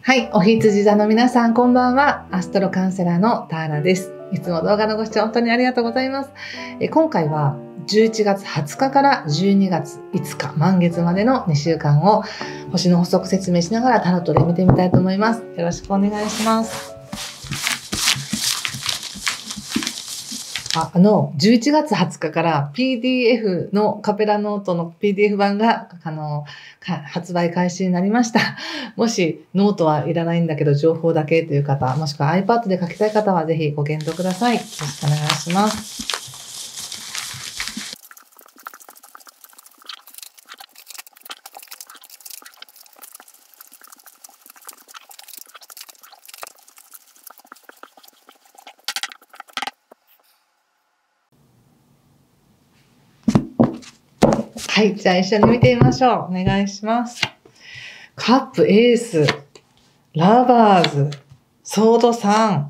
はい、お羊座の皆さん、こんばんは。アストロカウンセラーのターラです。いつも動画のご視聴本当にありがとうございます。今回は11月20日から12月5日、満月までの2週間を星の補足説明しながらタロットで見てみたいと思います。よろしくお願いします。11月20日から PDF のカペラノートの PDF 版が発売開始になりました。もしノートはいらないんだけど情報だけという方、もしくは iPad で書きたい方はぜひご検討ください。よろしくお願いします。はい。じゃあ一緒に見てみましょう。お願いします。カップ、エース、ラバーズ、ソード3、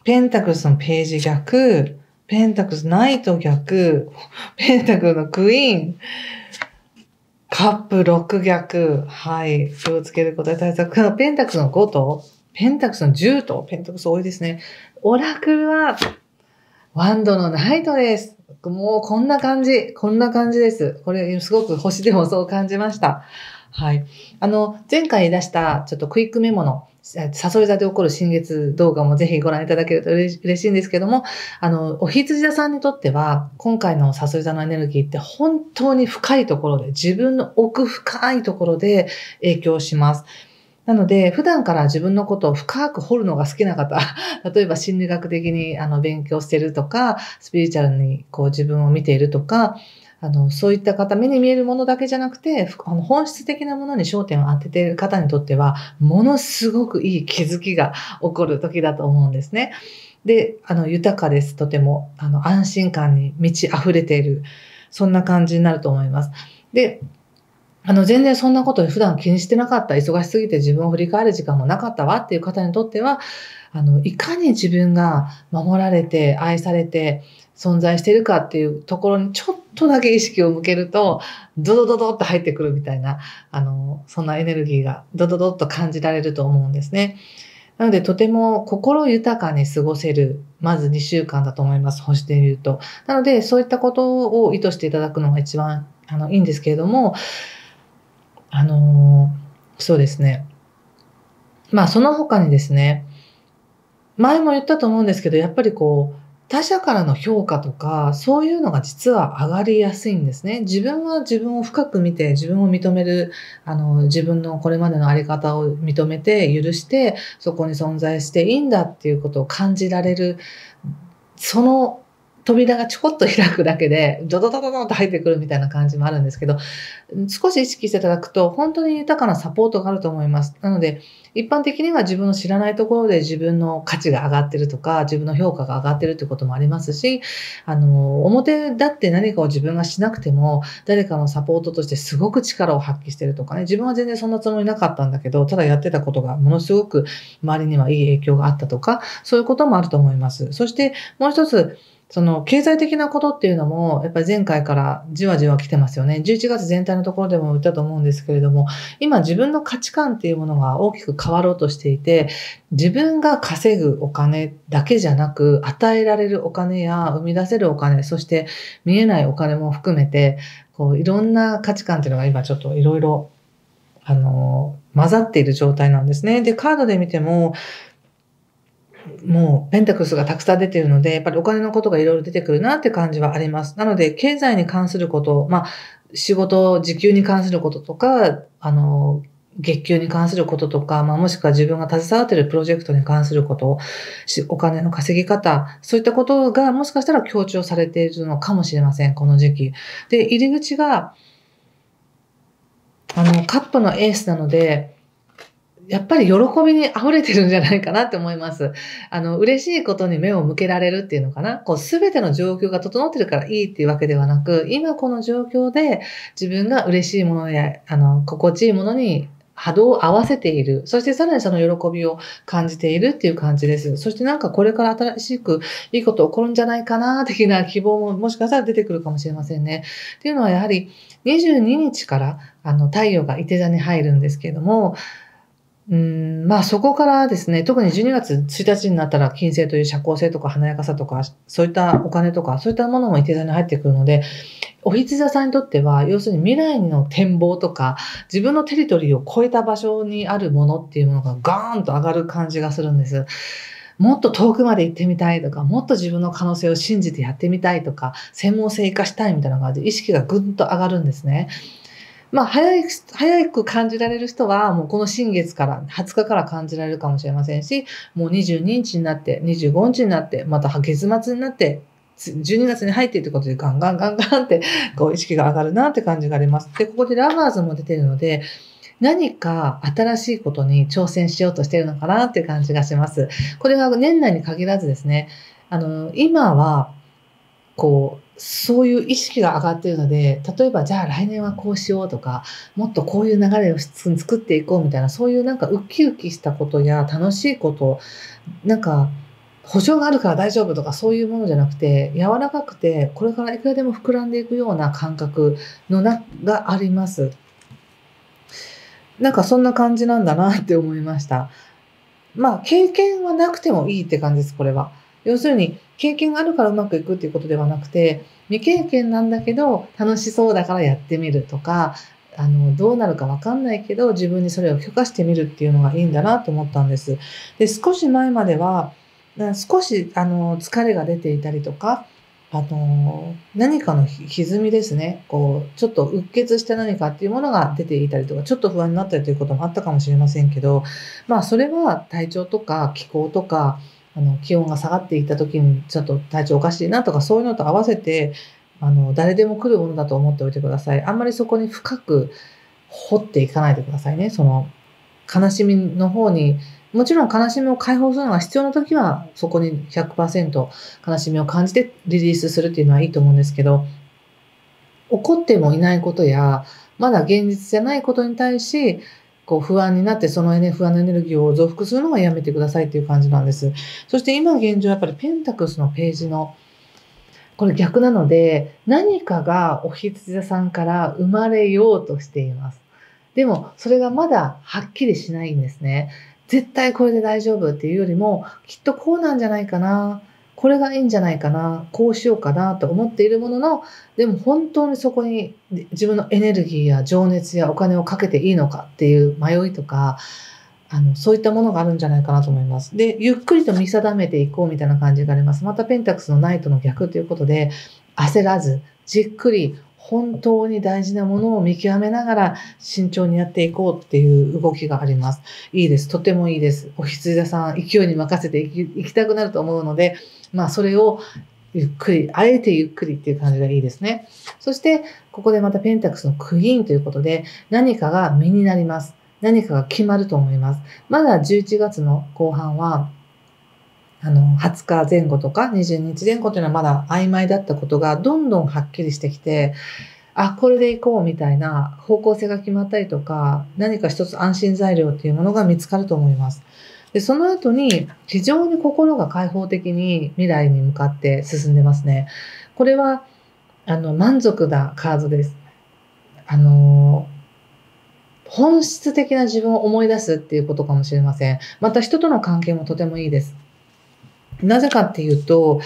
ペンタクルスのページ逆、ペンタクルスナイト逆、ペンタクルのクイーン、カップ6逆、はい。気をつけることで対策。ペンタクルスの5と、ペンタクルスの10と、ペンタクルス多いですね。オラクルは、ワンドのナイトです。もうこんな感じです。これすごく星でもそう感じました。はい。前回出したちょっとクイックメモの誘い座で起こる新月動画もぜひご覧いただけると嬉しいんですけども、お羊座さんにとっては今回の誘い座のエネルギーって本当に深いところで、自分の奥深いところで影響します。なので、普段から自分のことを深く掘るのが好きな方、例えば心理学的に勉強してるとか、スピリチュアルにこう自分を見ているとか、そういった方、目に見えるものだけじゃなくて、本質的なものに焦点を当てている方にとっては、ものすごくいい気づきが起こる時だと思うんですね。で、豊かです。とても、安心感に満ち溢れている、そんな感じになると思います。で、全然そんなこと普段気にしてなかった、忙しすぎて自分を振り返る時間もなかったわっていう方にとっては、いかに自分が守られて、愛されて、存在しているかっていうところにちょっとだけ意識を向けると、ドドドドッと入ってくるみたいな、そんなエネルギーがドドドッと感じられると思うんですね。なので、とても心豊かに過ごせる、まず2週間だと思います、星で言うと。なので、そういったことを意図していただくのが一番いいんですけれども、そうですね。その他にですね、前も言ったと思うんですけど、やっぱり他者からの評価とか、そういうのが実は上がりやすいんですね。自分は自分を深く見て、自分を認める、自分のこれまでのあり方を認めて、許して、そこに存在していいんだっていうことを感じられる、その扉がちょこっと開くだけで、ドドドドドンと入ってくるみたいな感じもあるんですけど、少し意識していただくと、本当に豊かなサポートがあると思います。なので、一般的には自分の知らないところで自分の価値が上がってるとか、自分の評価が上がってるってこともありますし、表立って何かを自分がしなくても、誰かのサポートとしてすごく力を発揮してるとかね、自分は全然そんなつもりなかったんだけど、ただやってたことがものすごく周りにはいい影響があったとか、そういうこともあると思います。そしてもう一つ、経済的なことっていうのも、やっぱり前回からじわじわ来てますよね。11月全体のところでも言ったと思うんですけれども、今自分の価値観っていうものが大きく変わろうとしていて、自分が稼ぐお金だけじゃなく、与えられるお金や生み出せるお金、そして見えないお金も含めて、いろんな価値観っていうのが今ちょっといろいろ、混ざっている状態なんですね。で、カードで見ても、もうペンタクルスがたくさん出ているので、やっぱりお金のことがいろいろ出てくるなって感じはあります。なので、経済に関すること、仕事、時給に関することとか、月給に関することとか、もしくは自分が携わっているプロジェクトに関すること、お金の稼ぎ方、そういったことがもしかしたら強調されているのかもしれません、この時期。で、入り口が、カップのエースなので、やっぱり喜びに溢れてるんじゃないかなって思います。嬉しいことに目を向けられるっていうのかな。すべての状況が整ってるからいいっていうわけではなく、今この状況で自分が嬉しいものや、心地いいものに波動を合わせている。そしてさらにその喜びを感じているっていう感じです。そしてこれから新しくいいこと起こるんじゃないかな、的な希望ももしかしたら出てくるかもしれませんね。っていうのはやはり22日から太陽がいて座に入るんですけれども、まあそこからですね、特に12月1日になったら金星という社交性とか華やかさとか、そういったお金とか、そういったものも一定座に入ってくるので、お羊座さんにとっては、要するに未来の展望とか、自分のテリトリーを超えた場所にあるものっていうものがガーンと上がる感じがするんです。もっと遠くまで行ってみたいとか、もっと自分の可能性を信じてやってみたいとか、専門性活かしたいみたいな感じで意識がぐんと上がるんですね。まあ、早く感じられる人は、もうこの新月から、20日から感じられるかもしれませんし、もう22日になって、25日になって、また月末になって、12月に入っているということでガンガンガンガンって、こう意識が上がるなって感じがあります。で、ここでラバーズも出ているので、何か新しいことに挑戦しようとしているのかなっていう感じがします。これは年内に限らずですね、今は、そういう意識が上がっているので、例えばじゃあ来年はこうしようとか、もっとこういう流れを作っていこうみたいな、そういうなんかウキウキしたことや楽しいこと、なんか保証があるから大丈夫とかそういうものじゃなくて、柔らかくて、これからいくらでも膨らんでいくような感覚があります。なんかそんな感じなんだなって思いました。まあ、経験はなくてもいいって感じです、これは。要するに、経験があるからうまくいくっていうことではなくて、未経験なんだけど、楽しそうだからやってみるとか、どうなるかわかんないけど、自分にそれを許可してみるっていうのがいいんだなと思ったんです。で、少し前までは、少し、疲れが出ていたりとか、何かの歪みですね。ちょっとうっ血した何かっていうものが出ていたりとか、ちょっと不安になったりということもあったかもしれませんけど、まあ、それは体調とか気候とか、気温が下がっていった時にちょっと体調おかしいなとか、そういうのと合わせて、誰でも来るものだと思っておいてください。あんまりそこに深く掘っていかないでくださいね。悲しみの方に、もちろん悲しみを解放するのが必要な時は、そこに100% 悲しみを感じてリリースするっていうのはいいと思うんですけど、起こってもいないことや、まだ現実じゃないことに対し、不安になって、その不安のエネルギーを増幅するのはやめてくださいっていう感じなんです。そして今現状、やっぱりペンタクスのページの、これ逆なので、何かがお羊座さんから生まれようとしています。でも、それがまだはっきりしないんですね。絶対これで大丈夫っていうよりも、きっとこうなんじゃないかな。これがいいんじゃないかな。こうしようかなと思っているものの、でも本当にそこに自分のエネルギーや情熱やお金をかけていいのかっていう迷いとか、そういったものがあるんじゃないかなと思います。で、ゆっくりと見定めていこうみたいな感じがあります。またペンタクスのナイトの逆ということで、焦らず、じっくり本当に大事なものを見極めながら慎重にやっていこうっていう動きがあります。いいです。とてもいいです。お羊座さん、勢いに任せていきたくなると思うので、まあそれをゆっくり、あえてゆっくりっていう感じがいいですね。そして、ここでまたペンタクスのクイーンということで、何かが身になります。何かが決まると思います。まだ11月の後半は、20日前後とか22日前後というのはまだ曖昧だったことがどんどんはっきりしてきて、あ、これで行こうみたいな方向性が決まったりとか、何か一つ安心材料っていうものが見つかると思います。で、その後に非常に心が開放的に未来に向かって進んでますね。これは、満足なカードです。本質的な自分を思い出すっていうことかもしれません。また人との関係もとてもいいです。なぜかっていうと、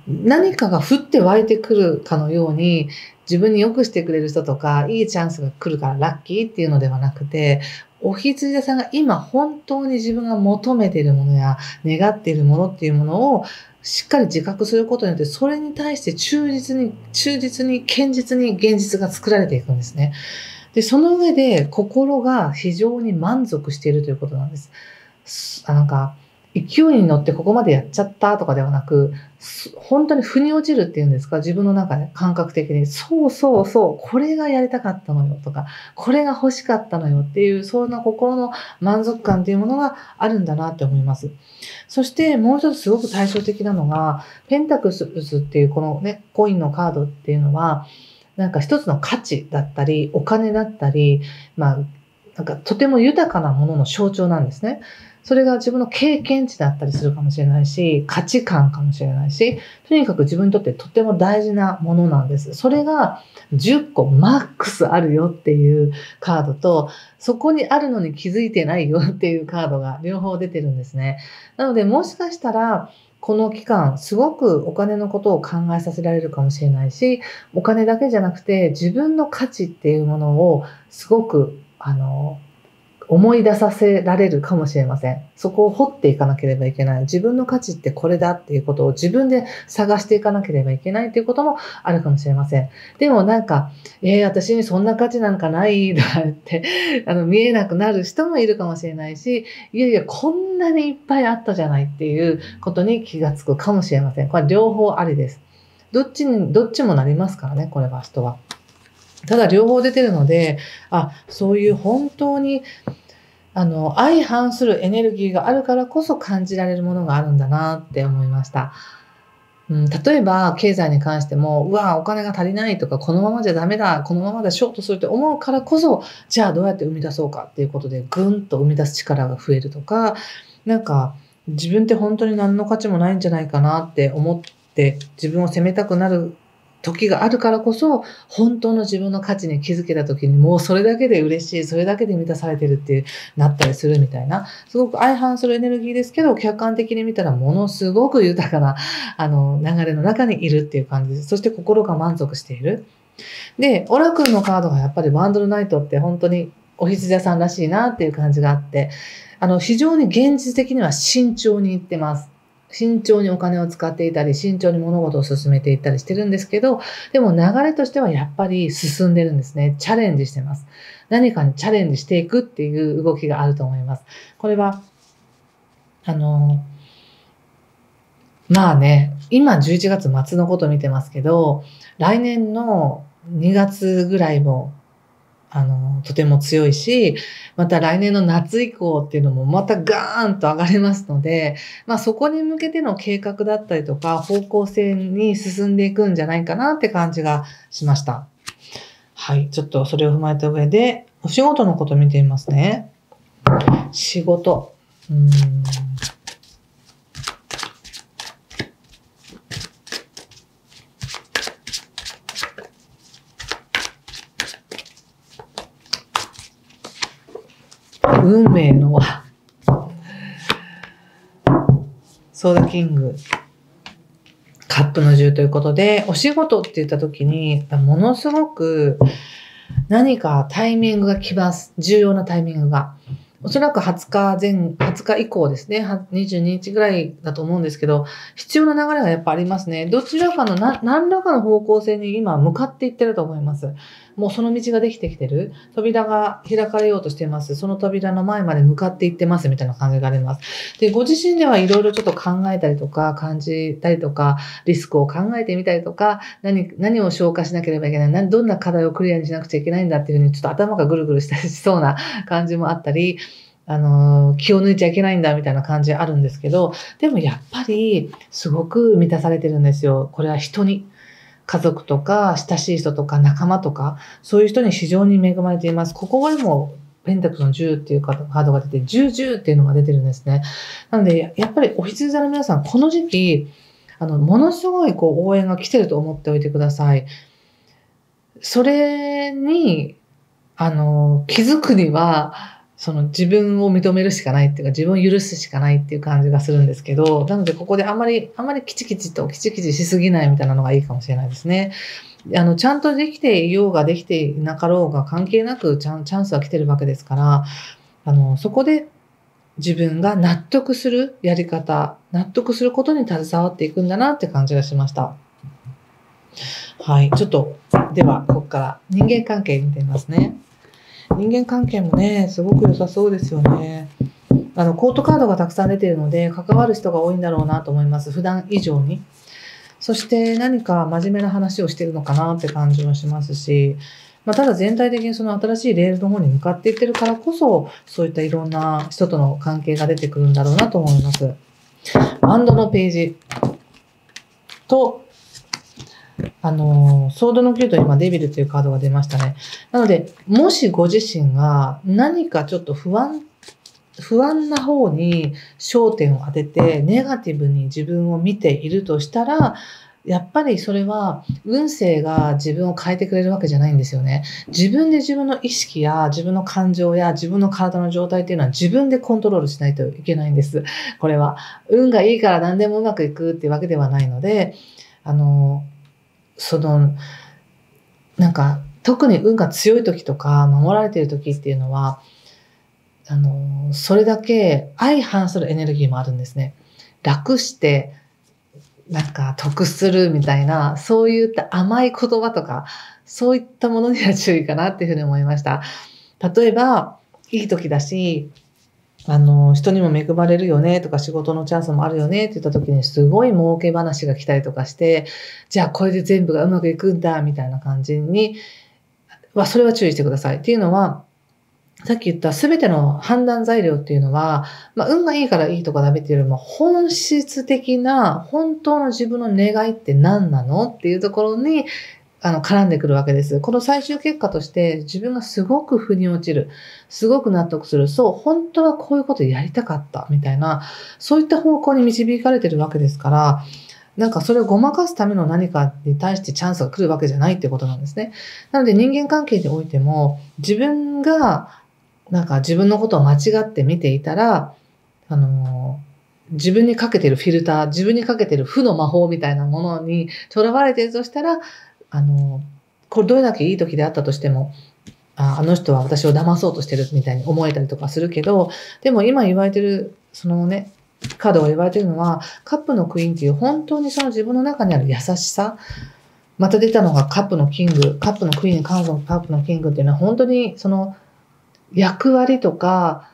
何かが降って湧いてくるかのように、自分に良くしてくれる人とか、いいチャンスが来るからラッキーっていうのではなくて、お羊座さんが今本当に自分が求めているものや願っているものっていうものをしっかり自覚することによって、それに対して忠実に、堅実に現実が作られていくんですね。で、その上で心が非常に満足しているということなんです。なんか、勢いに乗ってここまでやっちゃったとかではなく、本当に腑に落ちるっていうんですか、自分の中で感覚的に、そうそうそう、これがやりたかったのよとか、これが欲しかったのよっていう、そんな心の満足感っていうものがあるんだなって思います。そしてもう一つすごく対照的なのが、ペンタクスっていうこのね、コインのカードっていうのは、なんか一つの価値だったり、お金だったり、まあ、なんかとても豊かなものの象徴なんですね。それが自分の経験値だったりするかもしれないし、価値観かもしれないし、とにかく自分にとってとても大事なものなんです。それが10個マックスあるよっていうカードと、そこにあるのに気づいてないよっていうカードが両方出てるんですね。なのでもしかしたら、この期間、すごくお金のことを考えさせられるかもしれないし、お金だけじゃなくて自分の価値っていうものをすごく、思い出させられるかもしれません。そこを掘っていかなければいけない。自分の価値ってこれだっていうことを自分で探していかなければいけないっていうこともあるかもしれません。でもなんか、私にそんな価値なんかないとか言って、見えなくなる人もいるかもしれないし、いやいや、こんなにいっぱいあったじゃないっていうことに気がつくかもしれません。これ両方ありです。どっちもなりますからね、これは人は。ただ両方出てるので、そういう本当に相反するエネルギーがあるからこそ感じられるものがあるんだなって思いました。例えば、経済に関しても、お金が足りないとか、このままじゃダメだ、このままでショートするって思うからこそ、じゃあどうやって生み出そうかっていうことで、ぐんと生み出す力が増えるとか、なんか、自分って本当に何の価値もないんじゃないかなって思って、自分を責めたくなる時があるからこそ、本当の自分の価値に気づけた時にもうそれだけで嬉しい、それだけで満たされてるっていうなったりするみたいな、すごく相反するエネルギーですけど、客観的に見たらものすごく豊かな流れの中にいるっていう感じです。そして心が満足している。で、オラクルのカードがやっぱりバンドルナイトって本当にお羊屋さんらしいなっていう感じがあって、非常に現実的には慎重にいってます。慎重にお金を使っていたり、慎重に物事を進めていったりしてるんですけど、でも流れとしてはやっぱり進んでるんですね。チャレンジしてます。何かにチャレンジしていくっていう動きがあると思います。これは、今11月末のことを見てますけど、来年の2月ぐらいもとても強いし、また来年の夏以降っていうのもまたガーンと上がりますので、そこに向けての計画だったりとか方向性に進んでいくんじゃないかなって感じがしました。はい。ちょっとそれを踏まえた上で、お仕事のこと見てみますね。仕事。運命の輪。ソーダキング。カップの10ということで、お仕事って言った時に、ものすごく何かタイミングが来ます。重要なタイミングが。おそらく20日以降ですね。22日ぐらいだと思うんですけど、必要な流れがやっぱありますね。どちらかの何らかの方向性に今向かっていってると思います。もうその道ができてきてる。扉が開かれようとしています。その扉の前まで向かっていってますみたいな感じがあります。で、ご自身ではいろいろちょっと考えたりとか、感じたりとか、リスクを考えてみたりとか、何を消化しなければいけない、どんな課題をクリアにしなくちゃいけないんだっていうふうにちょっと頭がぐるぐるしたりしそうな感じもあったり、気を抜いちゃいけないんだみたいな感じあるんですけど、でもやっぱりすごく満たされてるんですよ。これは人に。家族とか親しい人とか仲間とか、そういう人に非常に恵まれています。ここでもペンタクルの10っていうカードが出て、10っていうのが出てるんですね。なので、やっぱりお羊座の皆さん、この時期、ものすごい応援が来てると思っておいてください。それに、気づくには、自分を認めるしかないっていうか、自分を許すしかないっていう感じがするんですけど、なのでここであんまりキチキチしすぎないみたいなのがいいかもしれないですね。ちゃんとできていようができていなかろうが関係なくチャンスは来てるわけですから、そこで自分が納得するやり方、納得することに携わっていくんだなって感じがしました。はい。ちょっと、では、ここから人間関係見てみますね。人間関係もね、すごく良さそうですよね。コートカードがたくさん出ているので、関わる人が多いんだろうなと思います。普段以上に。そして何か真面目な話をしているのかなって感じもしますし、ただ全体的にその新しいレールの方に向かっていってるからこそ、そういったいろんな人との関係が出てくるんだろうなと思います。ワンドのページと、ソードの9と今デビルというカードが出ましたね。なので、もしご自身が何かちょっと不安な方に焦点を当てて、ネガティブに自分を見ているとしたら、やっぱりそれは運勢が自分を変えてくれるわけじゃないんですよね。自分で自分の意識や自分の感情や自分の体の状態っていうのは自分でコントロールしないといけないんです。これは。運がいいから何でもうまくいくっていうわけではないので、なんか特に運が強い時とか守られている時っていうのは、それだけ相反するエネルギーもあるんですね。楽してなんか得するみたいな、そういった甘い言葉とか、そういったものには注意かなっていうふうに思いました。例えば、いい時だし、人にも恵まれるよねとか仕事のチャンスもあるよねって言った時にすごい儲け話が来たりとかして、じゃあこれで全部がうまくいくんだみたいな感じに、それは注意してください。っていうのは、さっき言った全ての判断材料っていうのは、運がいいからいいとかダメっていうよりも、本質的な、本当の自分の願いって何なのっていうところに、絡んでくるわけです。この最終結果として自分がすごく腑に落ちる。すごく納得する。そう、本当はこういうことやりたかった。みたいな、そういった方向に導かれてるわけですから、なんかそれをごまかすための何かに対してチャンスが来るわけじゃないってことなんですね。なので人間関係においても、自分がなんか自分のことを間違って見ていたら、自分にかけてるフィルター、自分にかけてる負の魔法みたいなものにとらわれているとしたら、これどれだけいい時であったとしても、あの人は私を騙そうとしてるみたいに思えたりとかするけど、でも今言われてる、そのね、カードが言われてるのは、カップのクイーンっていう本当にその自分の中にある優しさ、また出たのがカップのキング、カップのクイーン、カップのキングっていうのは本当にその役割とか、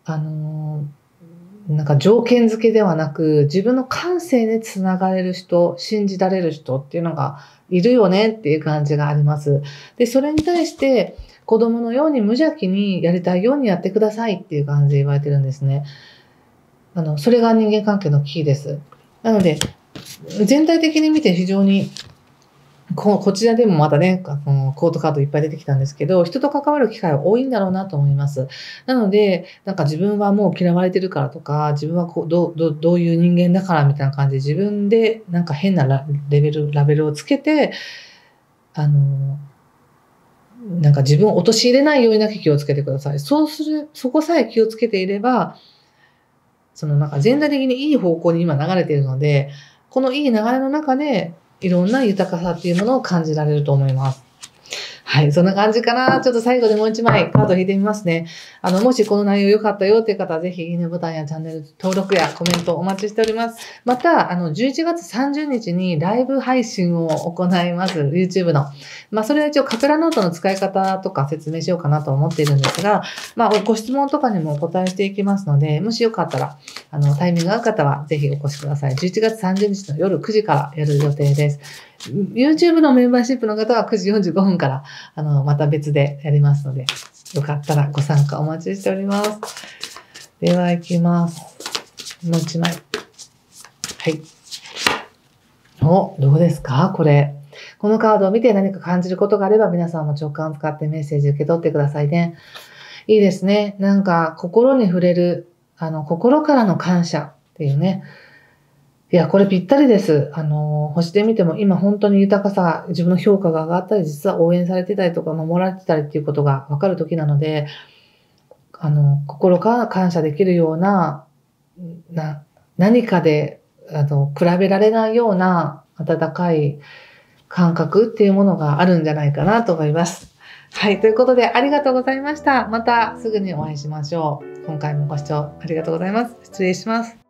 なんか条件付けではなく、自分の感性でつながれる人、信じられる人っていうのがいるよねっていう感じがあります。で、それに対して子供のように無邪気にやりたいようにやってくださいっていう感じで言われてるんですね。それが人間関係のキーです。なので、全体的に見て非常にこちらでもまたね、コートカードいっぱい出てきたんですけど、人と関わる機会は多いんだろうなと思います。なので、なんか自分はもう嫌われてるからとか、自分はどういう人間だからみたいな感じで自分でなんか変なラベルをつけて、なんか自分を陥れないようにだけ気をつけてください。そこさえ気をつけていれば、なんか全体的にいい方向に今流れているので、このいい流れの中で、いろんな豊かさっていうものを感じられると思います。はい、そんな感じかな。ちょっと最後にもう一枚カード引いてみますね。もしこの内容良かったよっていう方は、ぜひいいねボタンやチャンネル登録やコメントお待ちしております。また、11月30日にライブ配信を行います。YouTube の。それは一応カペラノートの使い方とか説明しようかなと思っているんですが、ご質問とかにもお答えしていきますので、もしよかったら、タイミングが合う方はぜひお越しください。11月30日の夜9時からやる予定です。YouTube のメンバーシップの方は9時45分から、また別でやりますので、よかったらご参加お待ちしております。では行きます。もう一枚。はい。どうですかこれ。このカードを見て何か感じることがあれば皆さんも直感を使ってメッセージ受け取ってくださいね。いいですね。なんか心に触れる、心からの感謝っていうね。いや、これぴったりです。星で見ても今本当に豊かさ、自分の評価が上がったり、実は応援されてたりとか、守られてたりっていうことがわかる時なので、心から感謝できるような、何かで、比べられないような温かい感覚っていうものがあるんじゃないかなと思います。はい。ということで、ありがとうございました。またすぐにお会いしましょう。今回もご視聴ありがとうございます。失礼します。